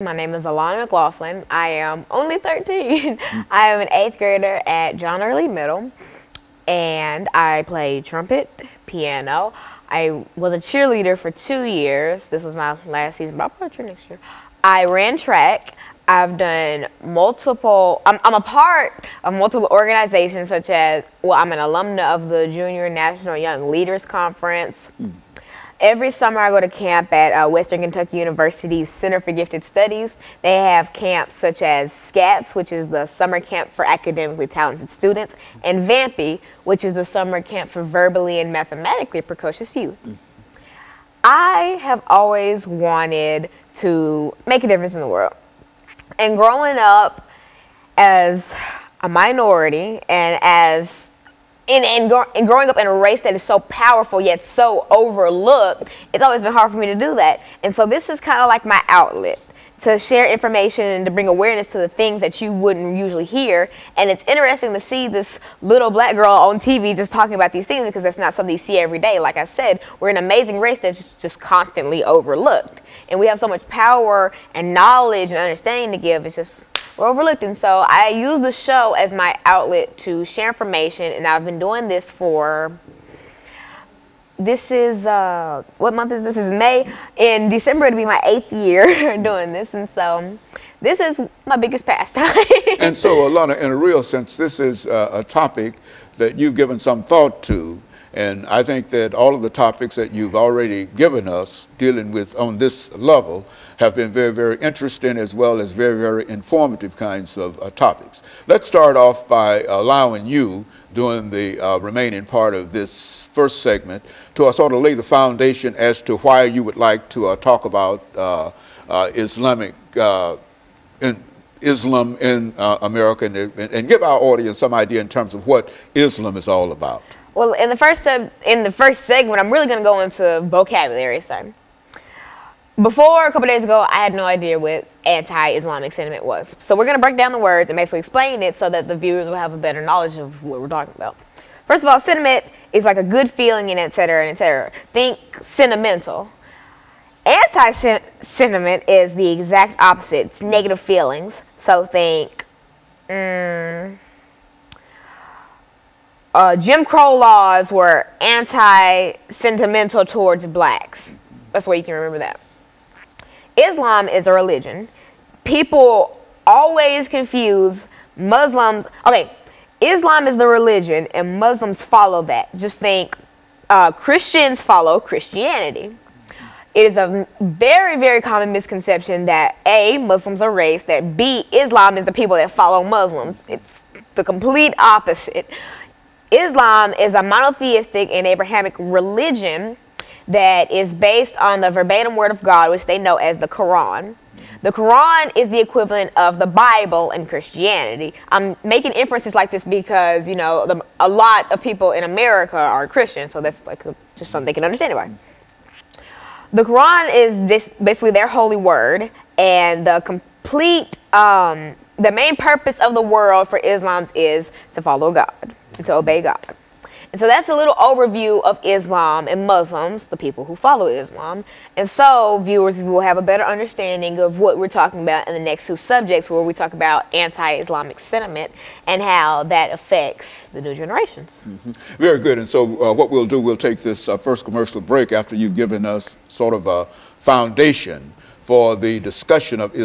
My name is Alana McLaughlin. I am only 13. I am an 8th grader at John Early Middle, and I play trumpet, piano. I was a cheerleader for 2 years. This was my last season, but I'll probably cheer next year. I ran track. I've done multiple, I'm a part of multiple organizations such as, I'm an alumna of the Junior National Young Leaders Conference. Every summer I go to camp at Western Kentucky University's Center for Gifted Studies. They have camps such as SCATS, which is the summer camp for academically talented students, and VAMPY, which is the summer camp for verbally and mathematically precocious youth. I have always wanted to make a difference in the world. And growing up as a minority and growing up in a race that is so powerful yet so overlooked, it's always been hard for me to do that. And so this is kind of like my outlet to share information and to bring awareness to the things that you wouldn't usually hear. And it's interesting to see this little black girl on TV just talking about these things, because that's not something you see every day. Like I said, we're an amazing race that's just constantly overlooked. And we have so much power and knowledge and understanding to give. It's just, we're overlooked. And so I use the show as my outlet to share information. And I've been doing this for, this is, what month is this? This is May. In December, it'll be my 8th year doing this. And so this is my biggest pastime. And so, Alana, in a real sense, this is a topic that you've given some thought to. And I think that all of the topics that you've already given us dealing with on this level have been very, very interesting, as well as very, very informative kinds of topics. Let's start off by allowing you, during the remaining part of this first segment, to sort of lay the foundation as to why you would like to talk about Islam in America, and give our audience some idea in terms of what Islam is all about. Well, in the first segment, I'm really going to go into vocabulary. So, before a couple days ago, I had no idea what anti-Islamic sentiment was. So we're going to break down the words and basically explain it so that the viewers will have a better knowledge of what we're talking about. First of all, sentiment is like a good feeling, and et cetera, and et cetera. Think sentimental. Anti-sentiment is the exact opposite. It's negative feelings. So think, Jim Crow laws were anti-sentimental towards blacks. That's why you can remember that. Islam is a religion. People always confuse Muslims. Okay, Islam is the religion and Muslims follow that. Just think Christians follow Christianity. It is a very, very common misconception that A, Muslims are race, that B, Islam is the people that follow Muslims. It's the complete opposite. Islam is a monotheistic and Abrahamic religion that is based on the verbatim word of God, which they know as the Quran. The Quran is the equivalent of the Bible in Christianity. I'm making inferences like this because, you know, a lot of people in America are Christian, so that's like just something they can understand about. The Quran is basically their holy word, and the main purpose of the world for Islam is to follow God and to obey God. And so that's a little overview of Islam and Muslims, the people who follow Islam. And so viewers will have a better understanding of what we're talking about in the next 2 subjects, where we talk about anti-Islamic sentiment and how that affects the new generations. Very good. And so what we'll do, we'll take this first commercial break after you've given us sort of a foundation for the discussion of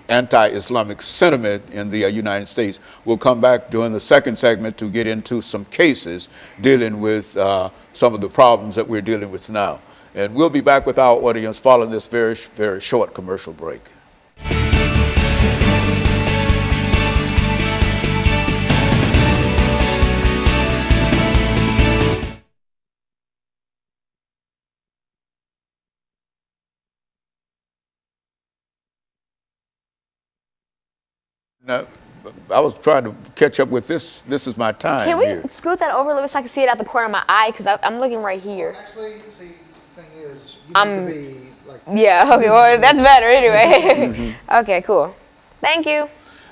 anti-Islamic sentiment in the United States. We'll come back during the second segment to get into some cases dealing with some of the problems that we're dealing with now. And we'll be back with our audience following this very, very short commercial break. Now, I was trying to catch up with this. This is my time. Can we here. scoot that over a little bit so I can see it out the corner of my eye? Because I'm looking right here. Well, actually, see, the thing is, you need to be like... Yeah, okay, well, that's better anyway. Okay, cool. Thank you.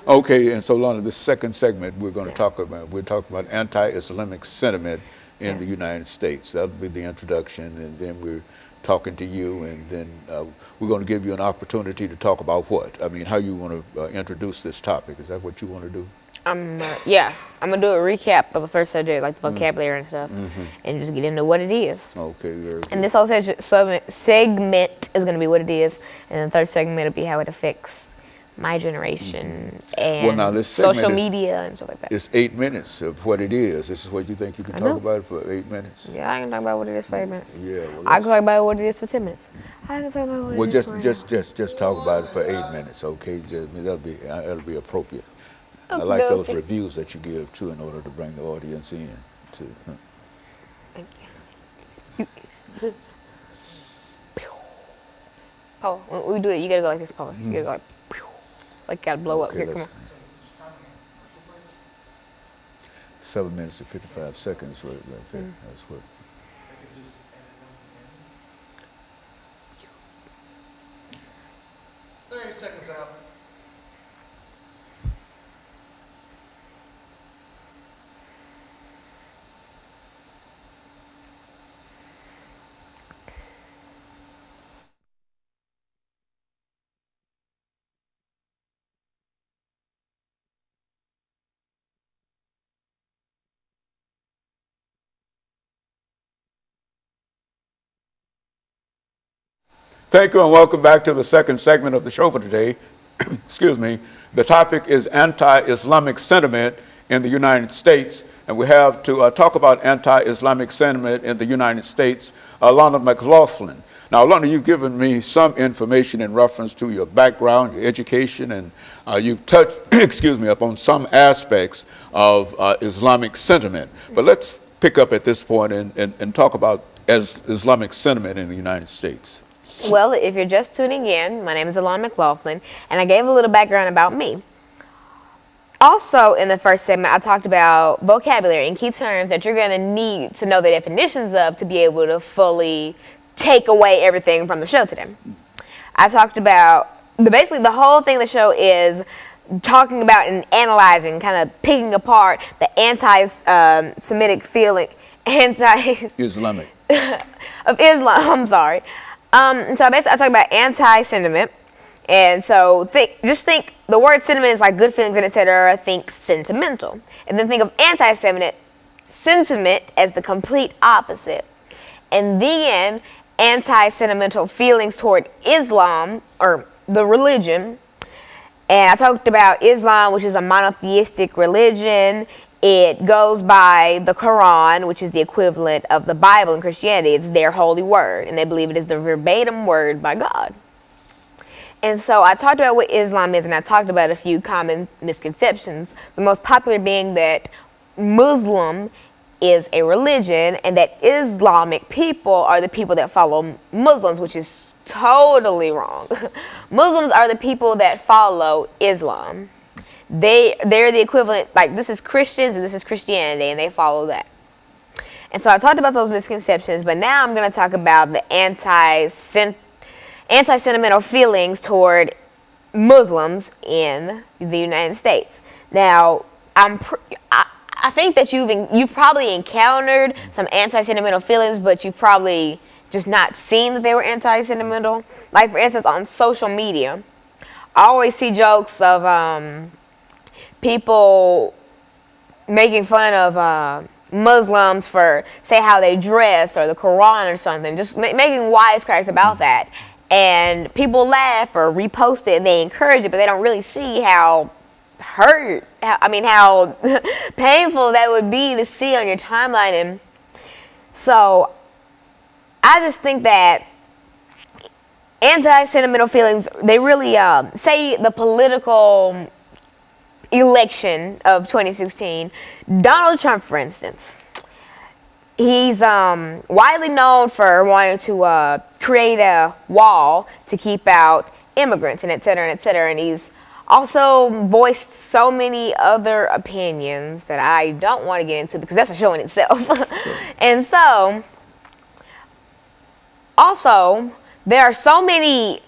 Okay, and so, Lana, the second segment we're going to talk about, anti-Islamic sentiment in the United States. That'll be the introduction, and then we're talking to you, and then we're going to give you an opportunity to talk about what? I mean, how you want to introduce this topic. Is that what you want to do? Yeah, I'm going to do a recap of the first subject, like the vocabulary and stuff, and just get into what it is. Okay, very good. And this whole segment is going to be what it is, and the third segment will be how it affects my generation and social media and stuff like that. It's 8 minutes of what it is. This is what you think you can talk about it for 8 minutes? Yeah, I can talk about what it is for 8 minutes. Yeah, well, I can talk about what it is for 10 minutes. I can talk about what it is for just talk about it for 8 minutes, okay? That'll be appropriate. I like those reviews that you give too, in order to bring the audience in. Thank you. Oh, when we do it, you gotta go like this, Paul. You gotta go like gotta blow up. Here, come on. 7 minutes and 55 seconds right there. That's what. 30 seconds out. Thank you and welcome back to the second segment of the show for today. Excuse me. The topic is anti-Islamic sentiment in the United States, and we have to talk about anti-Islamic sentiment in the United States, Alana McLaughlin. Now, Alana, you've given me some information in reference to your background, your education, and you've touched, excuse me, upon some aspects of Islamic sentiment. But let's pick up at this point and talk about Islamic sentiment in the United States. Well, if you're just tuning in, my name is Alana McLaughlin, and I gave a little background about me. Also, in the first segment, I talked about vocabulary and key terms that you're going to need to know the definitions of to be able to fully take away everything from the show today. I talked about, basically the whole thing of the show is talking about and analyzing, kind of picking apart the anti-Semitic feeling, Islamic. of Islam, I'm sorry. So basically I talk about anti-sentiment, and so just think the word sentiment is like good feelings and etc. Think sentimental, and then think of anti-sentiment as the complete opposite, and then anti-sentimental feelings toward Islam or the religion. And I talked about Islam, which is a monotheistic religion. It goes by the Quran, which is the equivalent of the Bible in Christianity. It's their holy word, and they believe it is the verbatim word by God. And so I talked about what Islam is, and I talked about a few common misconceptions, the most popular being that Muslim is a religion and that Islamic people are the people that follow Muslims, which is totally wrong. Muslims are the people that follow Islam. They're the equivalent, like this is Christians and this is Christianity, and they follow that. And so I talked about those misconceptions, but now I'm going to talk about the anti-sentimental feelings toward Muslims in the United States. Now, I think that you've probably encountered some anti-sentimental feelings, but you've probably just not seen that they were anti-sentimental. Like, for instance, on social media, I always see jokes of people making fun of Muslims for, say, how they dress or the Quran or something, just making wisecracks about that. And people laugh or repost it and they encourage it, but they don't really see how how painful that would be to see on your timeline. And so I just think that anti-sentimental feelings, they really, say the political election of 2016, Donald Trump, for instance, he's widely known for wanting to create a wall to keep out immigrants and et cetera, and he's also voiced so many other opinions that I don't want to get into because that's a show in itself. And so, also, there are so many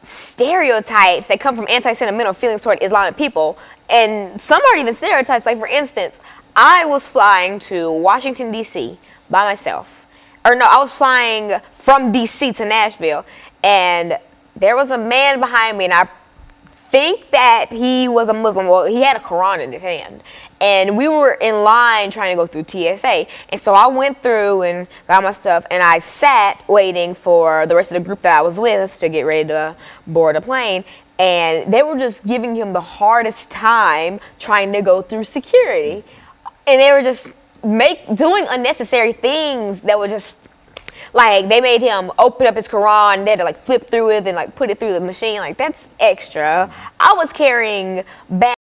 stereotypes that come from anti-sentimental feelings toward Islamic people, and some aren't even stereotypes. Like, for instance, I was flying to Washington, D.C. by myself. or no, I was flying from DC to Nashville, and there was a man behind me, and I think that he was a Muslim. Well, he had a Quran in his hand, and we were in line trying to go through TSA, and so I went through and got my stuff, and I sat waiting for the rest of the group that I was with to get ready to board a plane, and they were just giving him the hardest time trying to go through security, and they were just doing unnecessary things that were just, like, they made him open up his Quran, and they had to, like, flip through it and, like, put it through the machine. Like, that's extra. I was carrying bags